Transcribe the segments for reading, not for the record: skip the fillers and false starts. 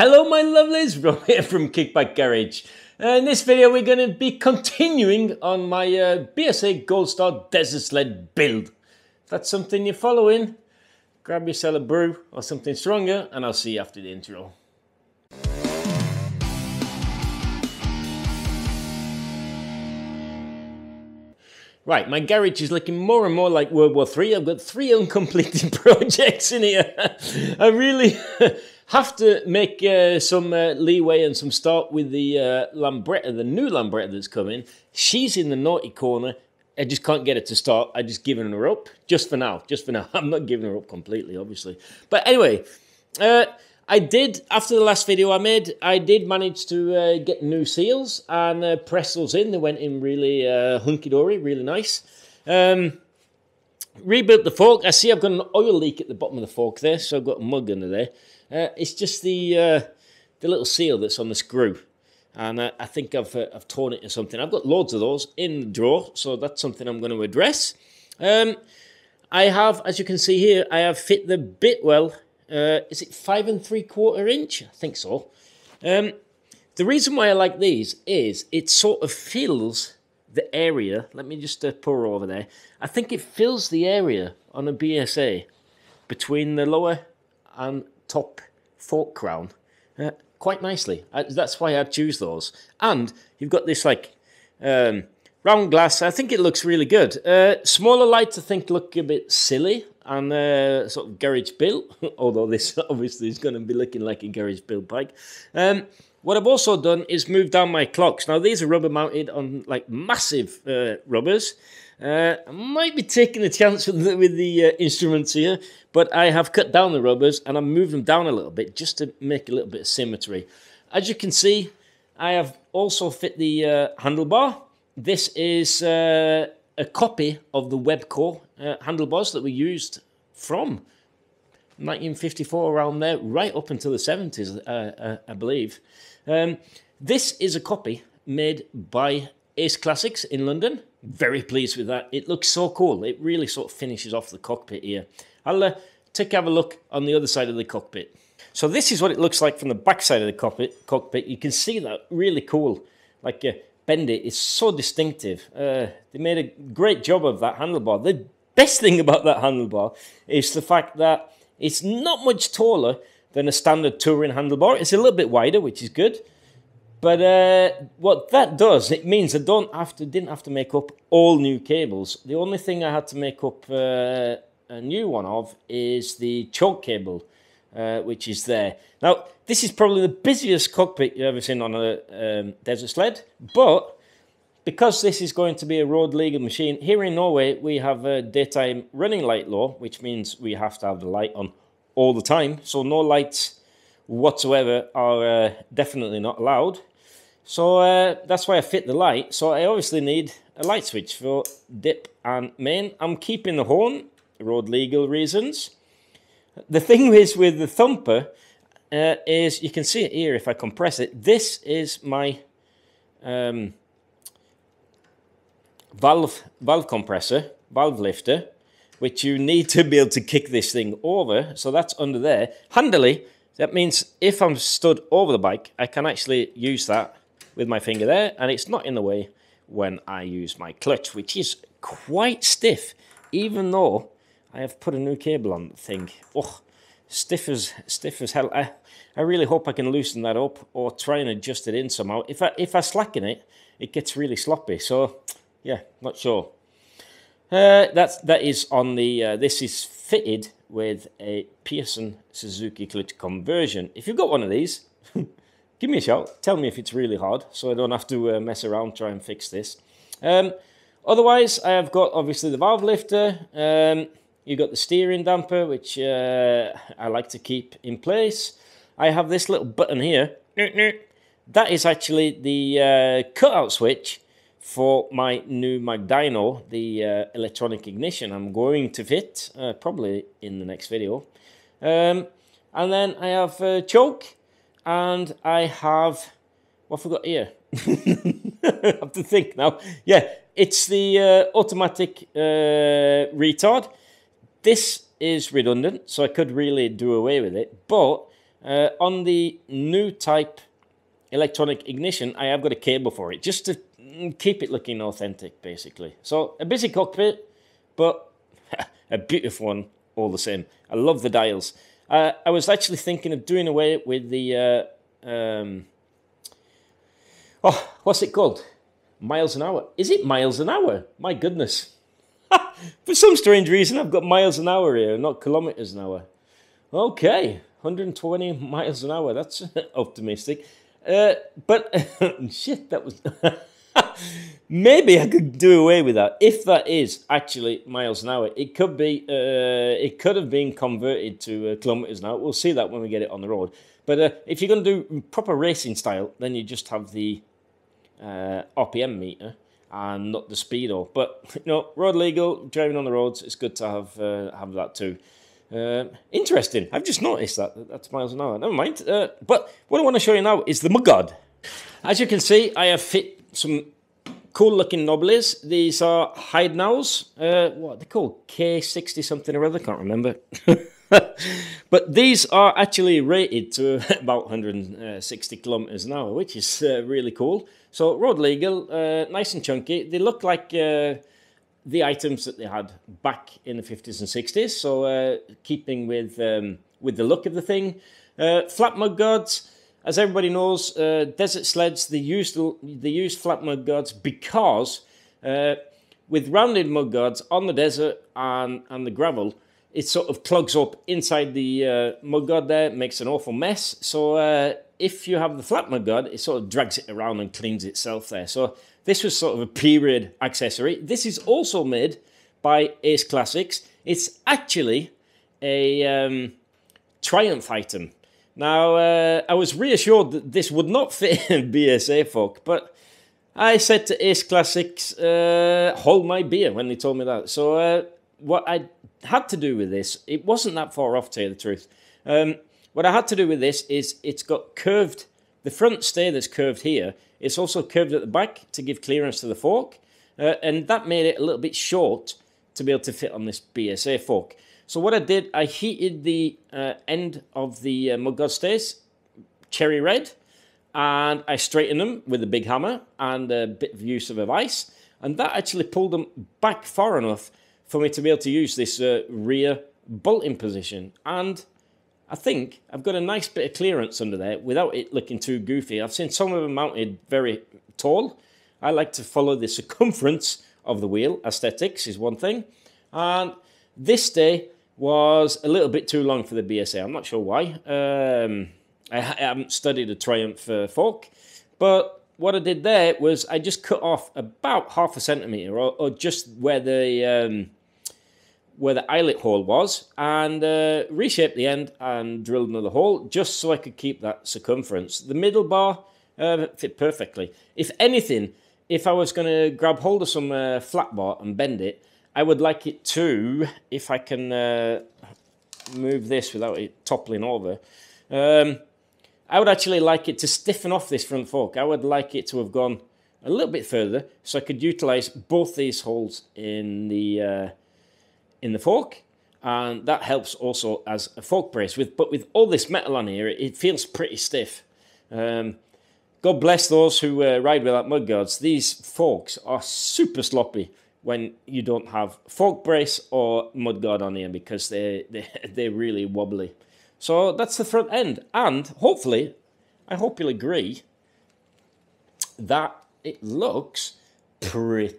Hello my lovelies, Rob here from Kickback Garage. In this video we're going to be continuing on my BSA Goldstar Desert Sled build. If that's something you're following, grab yourself a brew or something stronger and I'll see you after the intro. Right, my garage is looking more and more like World War III. I've got 3 uncompleted projects in here. I really have to make some leeway and some start with the Lambretta, the new Lambretta that's coming. She's in the naughty corner. I just can't get her to start. I'm just giving her up, just for now, I'm not giving her up completely, obviously. But anyway, I did, after the last video I made, I did manage to get new seals and press those in. They went in really hunky-dory, really nice. Rebuilt the fork. I see I've got an oil leak at the bottom of the fork there, so I've got a mug under there. It's just the little seal that's on the screw. And I think I've torn it or something. I've got loads of those in the drawer, so that's something I'm going to address. I have, as you can see here, I have fit the bit well. Is it 5 3/4 inch? I think so. The reason why I like these is it sort of fills the area. Let me just pour over there. I think it fills the area on a BSA between the lower and top fork crown quite nicely. That's why I choose those. And you've got this like round glass. I think it looks really good. Smaller lights I think look a bit silly and sort of garage built, although this obviously is going to be looking like a garage built bike. What I've also done is move down my clocks. Now these are rubber mounted on like massive rubbers. I might be taking a chance with the instruments here, but I have cut down the rubbers and I've moved them down a little bit just to make a little bit of symmetry. As you can see, I have also fit the handlebar. This is a copy of the Webco handlebars that we used from 1954 around there, right up until the 70s, I believe. This is a copy made by Ace Classics in London. Very pleased with that. It looks so cool. It really sort of finishes off the cockpit here. I'll have a look on the other side of the cockpit. So this is what it looks like from the back side of the cockpit. You can see that really cool, like bend it. It's so distinctive. They made a great job of that handlebar. The best thing about that handlebar is the fact that it's not much taller than a standard touring handlebar. It's a little bit wider, which is good. But what that does, it means I didn't have to make up all new cables. The only thing I had to make up a new one of is the choke cable, which is there. Now, this is probably the busiest cockpit you've ever seen on a desert sled, but because this is going to be a road legal machine, here in Norway we have a daytime running light law, which means we have to have the light on all the time. So no lights whatsoever are definitely not allowed. So that's why I fit the light. So I obviously need a light switch for dip and main. I'm keeping the horn, road legal reasons. The thing is with the thumper is, you can see it here if I compress it. This is my valve compressor, valve lifter, which you need to be able to kick this thing over. So that's under there. Handily, that means if I'm stood over the bike, I can actually use that with my finger there, and it's not in the way when I use my clutch, which is quite stiff, even though I have put a new cable on the thing. Oh, stiff as hell. I really hope I can loosen that up or try and adjust it in somehow. If I slacken it, it gets really sloppy. So yeah, not sure. That is on the. This is fitted with a Pearson Suzuki clutch conversion. If you've got one of these, give me a shout. Tell me if it's really hard, so I don't have to mess around try and fix this. Otherwise, I have got obviously the valve lifter. You've got the steering damper, which I like to keep in place. I have this little button here. That is actually the cutout switch for my new Magdyno, the electronic ignition I'm going to fit, probably in the next video. And then I have choke, and I have, what have I got here? I have to think now. Yeah, it's the automatic retard. This is redundant, so I could really do away with it, but On the new type electronic ignition, I have got a cable for it, just to keep it looking authentic, basically. So a busy cockpit, but a beautiful one all the same. I love the dials. I was actually thinking of doing away with the, what's it called? Miles an hour. Is it miles an hour? My goodness. For some strange reason, I've got miles an hour here, not kilometers an hour. Okay, 120 miles an hour. That's optimistic. But shit, that was... Maybe I could do away with that. If that is actually miles an hour, it could be. It could have been converted to kilometers an hour. We'll see that when we get it on the road. But if you're going to do proper racing style, then you just have the RPM meter and not the speedo. But you know, road legal, driving on the roads, it's good to have that too. Interesting. I've just noticed that's miles an hour. Never mind. But what I want to show you now is the mudguard. As you can see, I have fit some cool looking knobblies. These are hide nows. What are they called? K60 something or other, can't remember. But these are actually rated to about 160 kilometers an hour, which is really cool. So road legal, nice and chunky. They look like the items that they had back in the 50s and 60s. So keeping with the look of the thing. Flat mudguards. As everybody knows, desert sleds, they used flat mudguards because with rounded mudguards on the desert and the gravel, it sort of clogs up inside the mudguard there, makes an awful mess. So if you have the flat mudguard, it sort of drags it around and cleans itself there. So this was sort of a period accessory. This is also made by Ace Classics. It's actually a Triumph item. Now, I was reassured that this would not fit in BSA folk, but I said to Ace Classics, hold my beer when they told me that. So what I had to do with this, it wasn't that far off, to tell you the truth. What I had to do with this is it's got curved, the front stay that's curved here, it's also curved at the back to give clearance to the fork, and that made it a little bit short to be able to fit on this BSA fork. So what I did, I heated the end of the mudguard stays cherry red, and I straightened them with a big hammer and a bit of use of a vise, and that actually pulled them back far enough for me to be able to use this rear bolting position. And I think I've got a nice bit of clearance under there without it looking too goofy. I've seen some of them mounted very tall. I like to follow the circumference of the wheel. Aesthetics is one thing. And this stay was a little bit too long for the BSA. I'm not sure why. I haven't studied a Triumph fork, but what I did there was I just cut off about 0.5 centimeter, or just where the eyelet hole was, and reshaped the end and drilled another hole just so I could keep that circumference. The middle bar fit perfectly. If anything, if I was going to grab hold of some flat bar and bend it, I would like it to, if I can move this without it toppling over, I would actually like it to stiffen off this front fork. I would like it to have gone a little bit further so I could utilize both these holes in the fork, and that helps also as a fork brace. But with all this metal on here, it feels pretty stiff. God bless those who ride without mudguards. These forks are super sloppy when you don't have fork brace or mudguard on here, because they're really wobbly. So that's the front end, and hopefully, I hope you'll agree that it looks pretty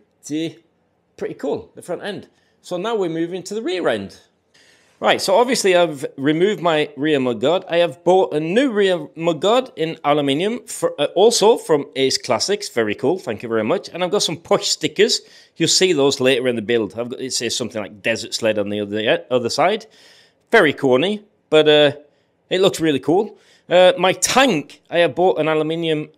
cool, the front end. So now we're moving to the rear end. Right, so obviously I've removed my rear mudguard. I have bought a new rear mudguard in aluminium, also from Ace Classics. Very cool, thank you very much. And I've got some push stickers. You'll see those later in the build. It says something like Desert Sled on the other side. Very corny, but it looks really cool. My tank, I have bought an aluminium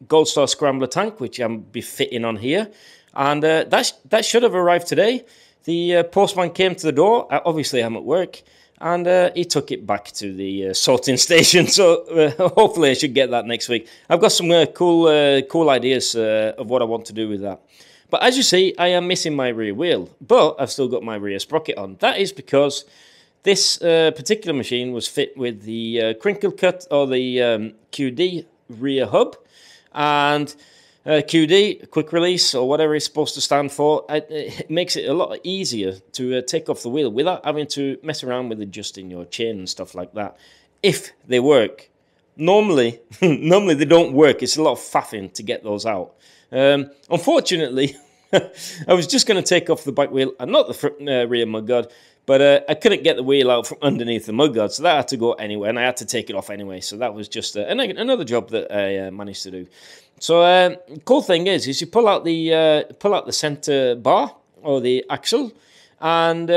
Goldstar Scrambler tank, which I'll be fitting on here. And that should have arrived today. The postman came to the door. Obviously, I'm at work, and he took it back to the sorting station. So hopefully, I should get that next week. I've got some cool ideas of what I want to do with that. But as you see, I am missing my rear wheel, but I've still got my rear sprocket on. That is because This particular machine was fit with the crinkle cut or the QD rear hub, and QD, quick release, or whatever it's supposed to stand for. It makes it a lot easier to take off the wheel without having to mess around with adjusting your chain and stuff like that, if they work. Normally they don't work. It's a lot of faffing to get those out. Unfortunately, I was just going to take off the back wheel and not the front, rear mudguard, but I couldn't get the wheel out from underneath the mudguard, so that had to go anyway, and I had to take it off anyway. So that was just another job that I managed to do. So cool thing is you pull out the center bar or the axle, and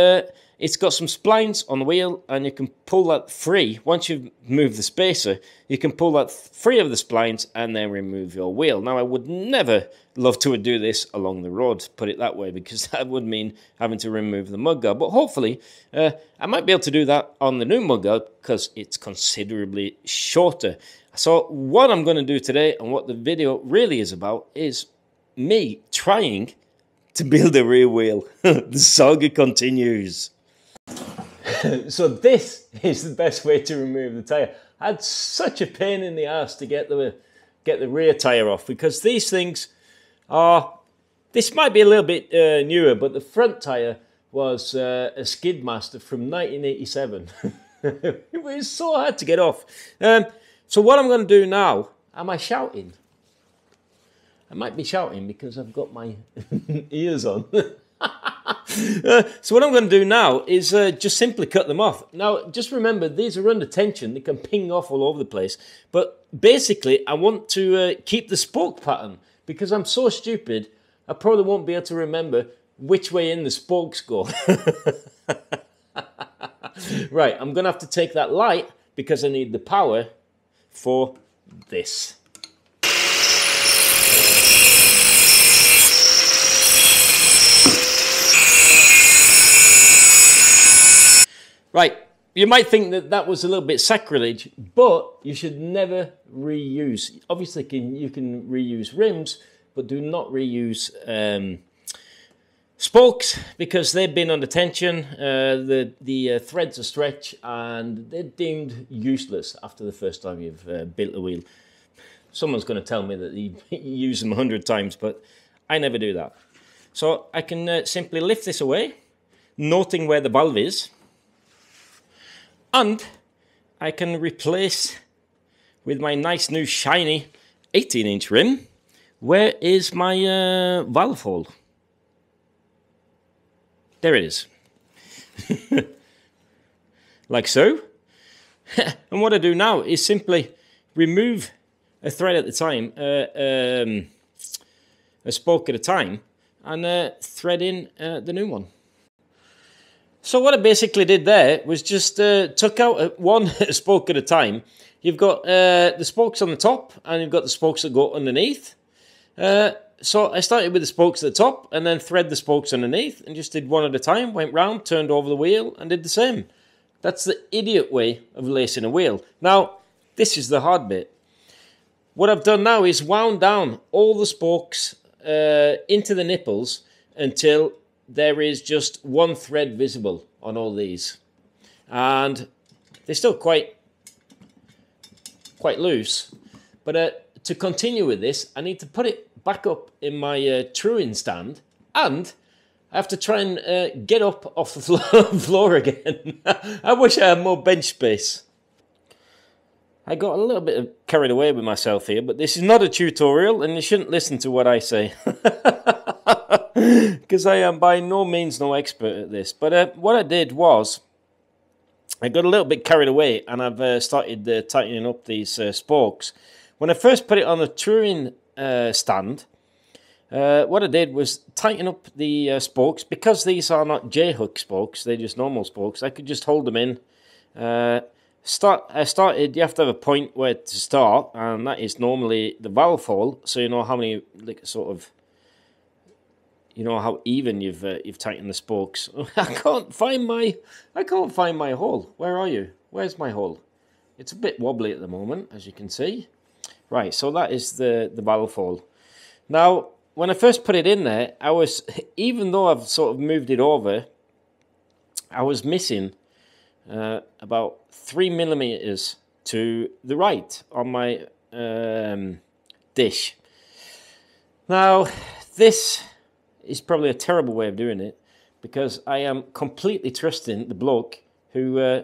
it's got some splines on the wheel, and you can pull that free. Once you've moved the spacer, you can pull that free of the splines and then remove your wheel. Now, I would never love to do this along the road, put it that way, because that would mean having to remove the mudguard. But hopefully, I might be able to do that on the new mudguard because it's considerably shorter. So what I'm going to do today, and what the video really is about, is me trying to build a rear wheel. The saga continues. So this is the best way to remove the tyre. I had such a pain in the ass to get the rear tyre off, because these things are, this might be a little bit newer, but the front tyre was a Skidmaster from 1987. It was so hard to get off. So what I'm going to do now, am I shouting? I might be shouting because I've got my ears on. So what I'm going to do now is just simply cut them off. Now, just remember, these are under tension. They can ping off all over the place. But basically, I want to keep the spoke pattern, because I'm so stupid, I probably won't be able to remember which way in the spokes go. Right, I'm going to have to take that light because I need the power for this. Right, you might think that that was a little bit sacrilege, but you should never reuse. Obviously, you can reuse rims, but do not reuse spokes, because they've been under tension. The threads are stretched, and they're deemed useless after the first time you've built a wheel. Someone's going to tell me that you use them 100 times, but I never do that. So I can simply lift this away, noting where the valve is. And I can replace with my nice new shiny 18-inch rim. Where is my valve hole? There it is. Like so. And what I do now is simply remove a thread at a time, a spoke at a time, and thread in the new one. So what I basically did there was just took out one spoke at a time. You've got the spokes on the top, and you've got the spokes that go underneath. So I started with the spokes at the top, and then thread the spokes underneath, and just did one at a time, went round, turned over the wheel, and did the same. That's the idiot way of lacing a wheel. Now, this is the hard bit. What I've done now is wound down all the spokes into the nipples until there is just one thread visible on all these, and they're still quite loose. But to continue with this, I need to put it back up in my truing stand, and I have to try and get up off the floor again. I wish I had more bench space. I got a little bit carried away with myself here, but this is not a tutorial, and you shouldn't listen to what I say. Because I am by no means no expert at this. But what I did was, I got a little bit carried away, and I've started tightening up these spokes. When I first put it on the truing stand, what I did was tighten up the spokes. Because these are not J-hook spokes, they're just normal spokes, I could just hold them in. I started, you have to have a point where to start, and that is normally the valve hole, so you know how many, like, sort of, you know how even you've tightened the spokes. I can't find my hole. Where are you? Where's my hole? It's a bit wobbly at the moment, as you can see. Right, so that is the valve hole. Now, when I first put it in there, I was, even though I've sort of moved it over, I was missing about 3mm to the right on my dish. Now, this is probably a terrible way of doing it, because I am completely trusting the bloke who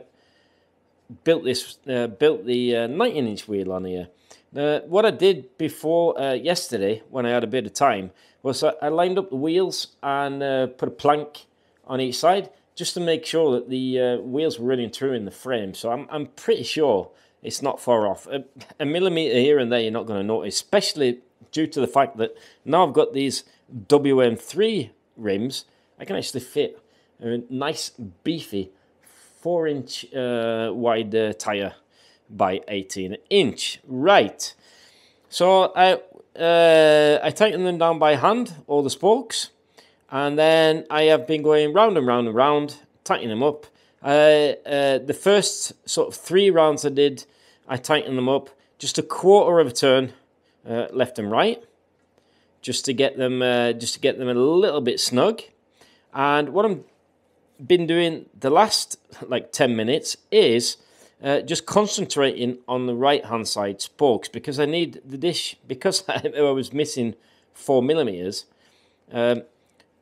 built the 19-inch wheel on here. What I did before yesterday, when I had a bit of time, was I lined up the wheels and put a plank on each side, just to make sure that the wheels were running through in the frame. So I'm pretty sure it's not far off. A millimetre here and there you're not going to notice, especially due to the fact that now I've got these WM3 rims. I can actually fit a nice beefy 4-inch wide tyre by 18-inch. Right. So I tighten them down by hand, all the spokes, and then I have been going round and round and round, tightening them up. The first sort of 3 rounds I did, I tightened them up just a quarter of a turn left and right, just to get them a little bit snug. And what I've been doing the last like 10 minutes is just concentrating on the right hand side spokes, because I need the dish, because I was missing 4mm.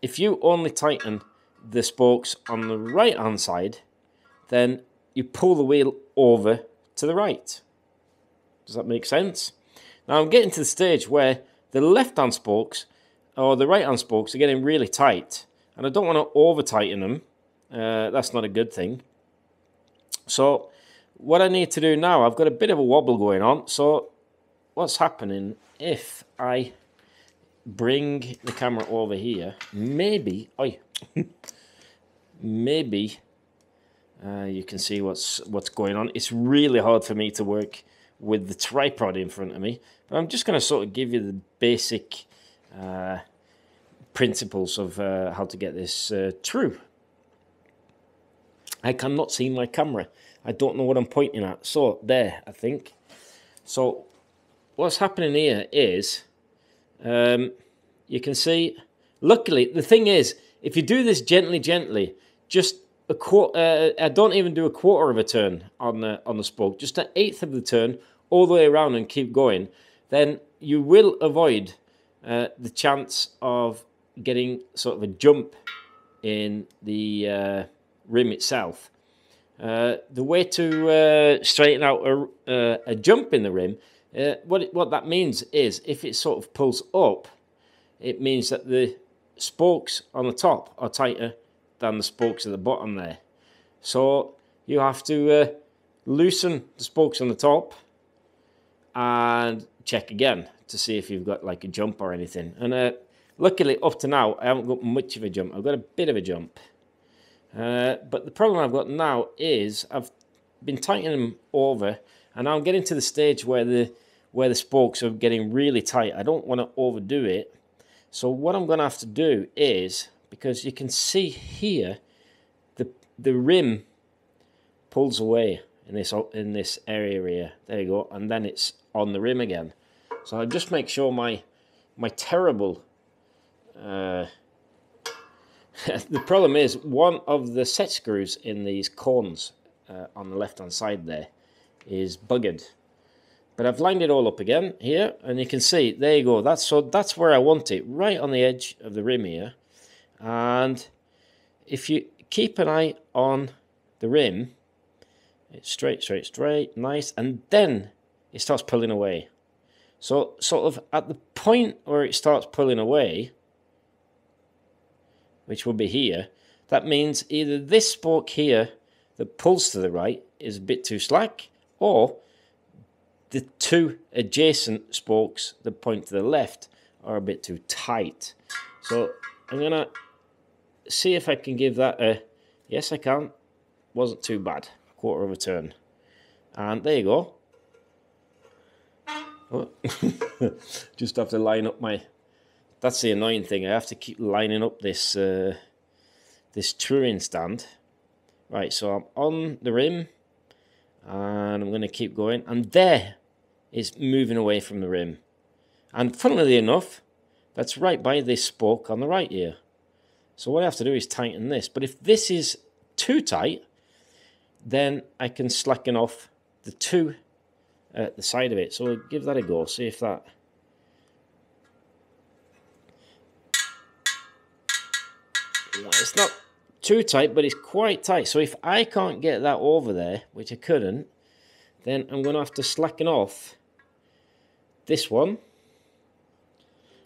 If you only tighten the spokes on the right hand side, then you pull the wheel over to the right. Does that make sense? Now I'm getting to the stage where the left hand spokes or the right hand spokes are getting really tight, and I don't want to over tighten them. That's not a good thing. So what I need to do now, I've got a bit of a wobble going on. So what's happening, if I bring the camera over here, maybe maybe you can see what's going on. It's really hard for me to work with the tripod in front of me, but I'm just going to sort of give you the basic principles of how to get this true. I cannot see my camera. I don't know what I'm pointing at. So there, I think. So what's happening here is, you can see, luckily, the thing is, if you do this gently, just a quarter, I don't even do a quarter of a turn on the spoke, just an eighth of the turn all the way around and keep going, then you will avoid the chance of getting sort of a jump in the rim itself. The way to straighten out a jump in the rim, what that means is, if it sort of pulls up, it means that the spokes on the top are tighter than the spokes at the bottom there. So you have to loosen the spokes on the top and check again to see if you've got like a jump or anything. And luckily up to now I haven't got much of a jump. I've got a bit of a jump. But the problem I've got now is I've been tightening them over, and now I'm getting to the stage where the spokes are getting really tight. I don't want to overdo it. So what I'm going to have to do is, because you can see here, the rim pulls away in this area here. There you go, and then it's on the rim again. So I'll just make sure my terrible. The problem is, one of the set screws in these cones on the left hand side there is buggered. But I've lined it all up again here, and you can see, there you go. That's where I want it, right on the edge of the rim here. And if you keep an eye on the rim, it's straight, nice, and then it starts pulling away. So sort of at the point where it starts pulling away, which will be here, that means either this spoke here that pulls to the right is a bit too slack, or the two adjacent spokes that point to the left are a bit too tight. So I'm going to see if I can give that a... Yes, I can. Wasn't too bad. Quarter of a turn. And there you go. Oh. Just have to line up my... That's the annoying thing. I have to keep lining up this this truing stand. Right, so I'm on the rim, and I'm going to keep going. And there, it's moving away from the rim. And funnily enough, that's right by this spoke on the right here. So what I have to do is tighten this. But if this is too tight, then I can slacken off the two at the side of it. So we'll give that a go, see if that... It's not too tight, but it's quite tight. So if I can't get that over there, which I couldn't, then I'm going to have to slacken off this one.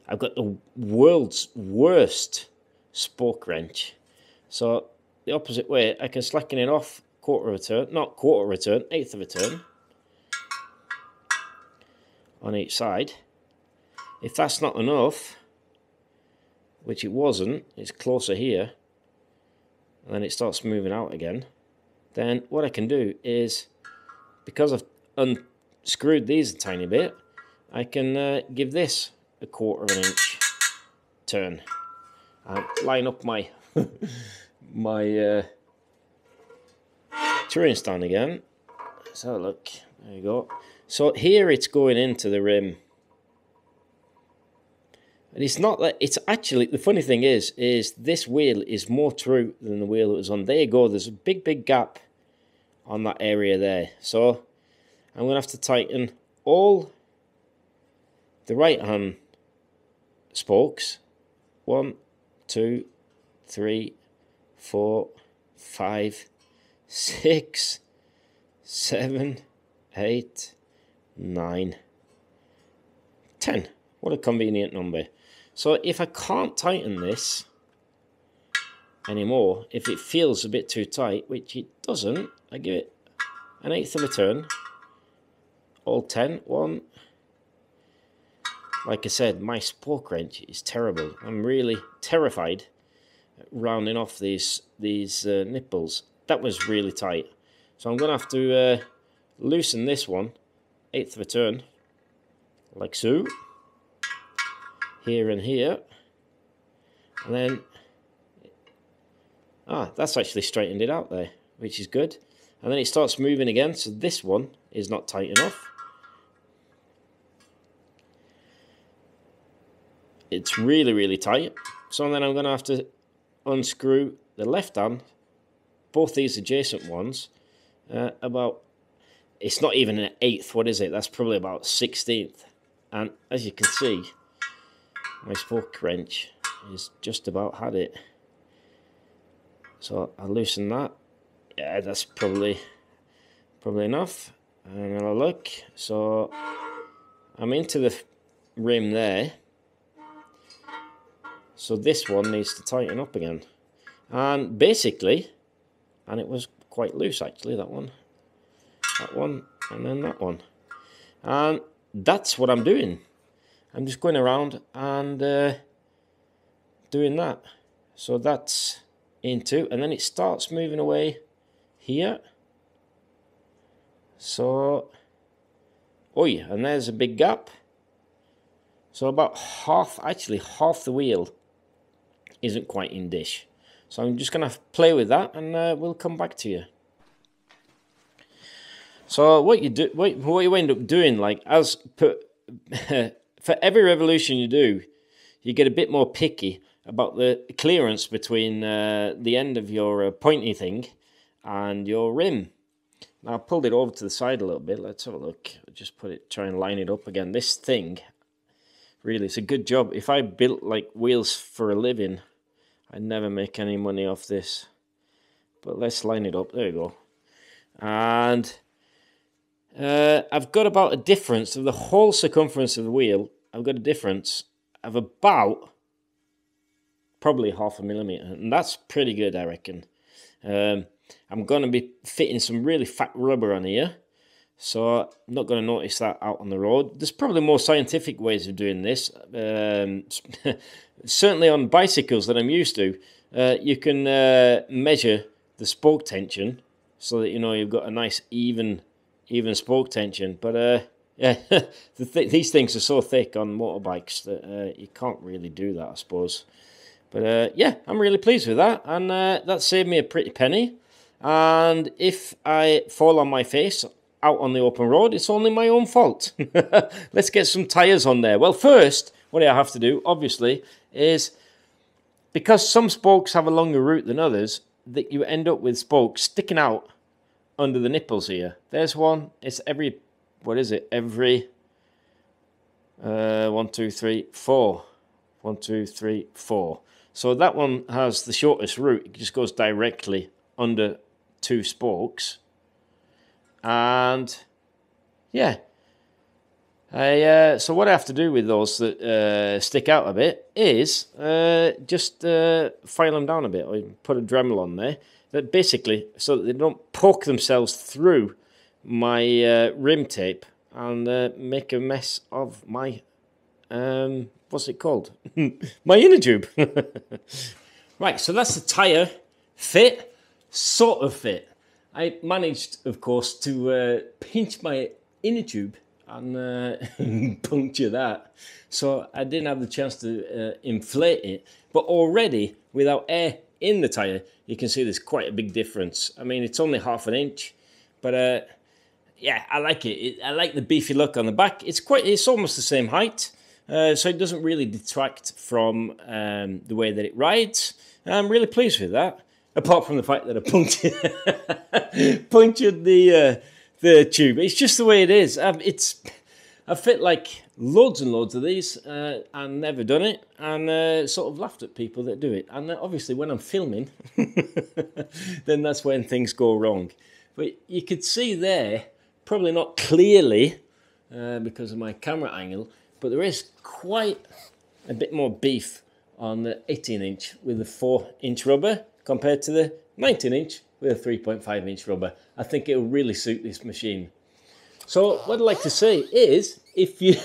I've got the world's worst spoke wrench. So the opposite way, I can slacken it off quarter of a turn, not quarter of a turn, eighth of a turn on each side. If that's not enough, which it wasn't, it's closer here, and then it starts moving out again, then what I can do is, because I've unscrewed these a tiny bit, I can give this a quarter of an inch turn and line up my my touring stand again. Let's have a look. There you go. So here it's going into the rim. And it's not that, it's actually, the funny thing is this wheel is more true than the wheel that was on. There you go, there's a big gap on that area there. So I'm going to have to tighten all the right hand spokes. 1, 2, 3, 4, 5, 6, 7, 8, 9, 10. What a convenient number. So if I can't tighten this anymore, if it feels a bit too tight, which it doesn't, I give it an eighth of a turn, all 10, 1. Like I said, my spoke wrench is terrible. I'm really terrified at rounding off these nipples. That was really tight. So I'm going to have to loosen this one, eighth of a turn, like so. Here and here, and then that's actually straightened it out there, which is good. And then it starts moving again, so this one is not tight enough. It's really tight. So then I'm going to have to unscrew the left hand, both these adjacent ones, about, it's not even an eighth, what is it? That's probably about 16th. And as you can see, my spoke wrench is just about had it. So I'll loosen that. Yeah, that's probably enough. And I'll look. So I'm into the rim there. So this one needs to tighten up again. And basically, and it was quite loose actually, that one, and then that one. And that's what I'm doing. I'm just going around and doing that. So that's into, and then it starts moving away here. So, oh yeah, and there's a big gap. So about half the wheel isn't quite in dish. So I'm just going to play with that, and we'll come back to you. So what you end up doing, like as per for every revolution you do, you get a bit more picky about the clearance between the end of your pointy thing and your rim. Now I pulled it over to the side a little bit. Let's have a look. I'll just try and line it up again. This thing, really, it's a good job. If I built like wheels for a living, I'd never make any money off this. But let's line it up. There you go. And I've got about a difference of the whole circumference of the wheel. I've got a difference of about probably 0.5 millimeter, and that's pretty good, I reckon. I'm going to be fitting some really fat rubber on here, so I'm not going to notice that out on the road. There's probably more scientific ways of doing this. Certainly on bicycles that I'm used to, you can measure the spoke tension so that you know you've got a nice even spoke tension. But yeah, these things are so thick on motorbikes that you can't really do that, I suppose. But yeah, I'm really pleased with that, and that saved me a pretty penny. And if I fall on my face out on the open road, it's only my own fault. Let's get some tyres on there. Well, first, what I have to do, obviously, is because some spokes have a longer route than others, that you end up with spokes sticking out under the nipples here. There's one. It's every, what is it? Every 1, 2, 3, 4. 1, 2, 3, 4. So that one has the shortest route. It just goes directly under 2 spokes. And yeah. So what I have to do with those that stick out a bit is just file them down a bit, or put a Dremel on there. That basically, so that they don't poke themselves through my rim tape and make a mess of my, what's it called? My inner tube. Right, so that's the tyre fit, sort of fit. I managed, of course, to pinch my inner tube and puncture that. So I didn't have the chance to inflate it. But already, without air in the tyre, you can see there's quite a big difference. I mean, it's only 1/2 inch, but yeah, I like it. I like the beefy look on the back. It's almost the same height, so it doesn't really detract from the way that it rides. I'm really pleased with that, apart from the fact that I punctured the tube. It's just the way it is. I've fit like loads and loads of these and never done it, and sort of laughed at people that do it. And obviously when I'm filming, then that's when things go wrong. But you could see there, probably not clearly because of my camera angle, but there is quite a bit more beef on the 18-inch with the 4-inch rubber compared to the 19-inch with a 3.5-inch rubber. I think it will really suit this machine. So what I'd like to say is, if you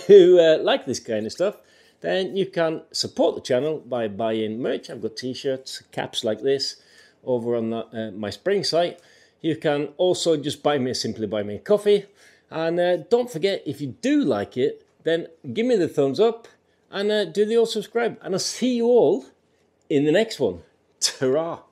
like this kind of stuff, then you can support the channel by buying merch. I've got t-shirts, caps like this over on my Spring site. You can also just simply buy me a coffee. And don't forget, if you do like it, then give me the thumbs up and do the all subscribe. And I'll see you all in the next one. Ta-ra!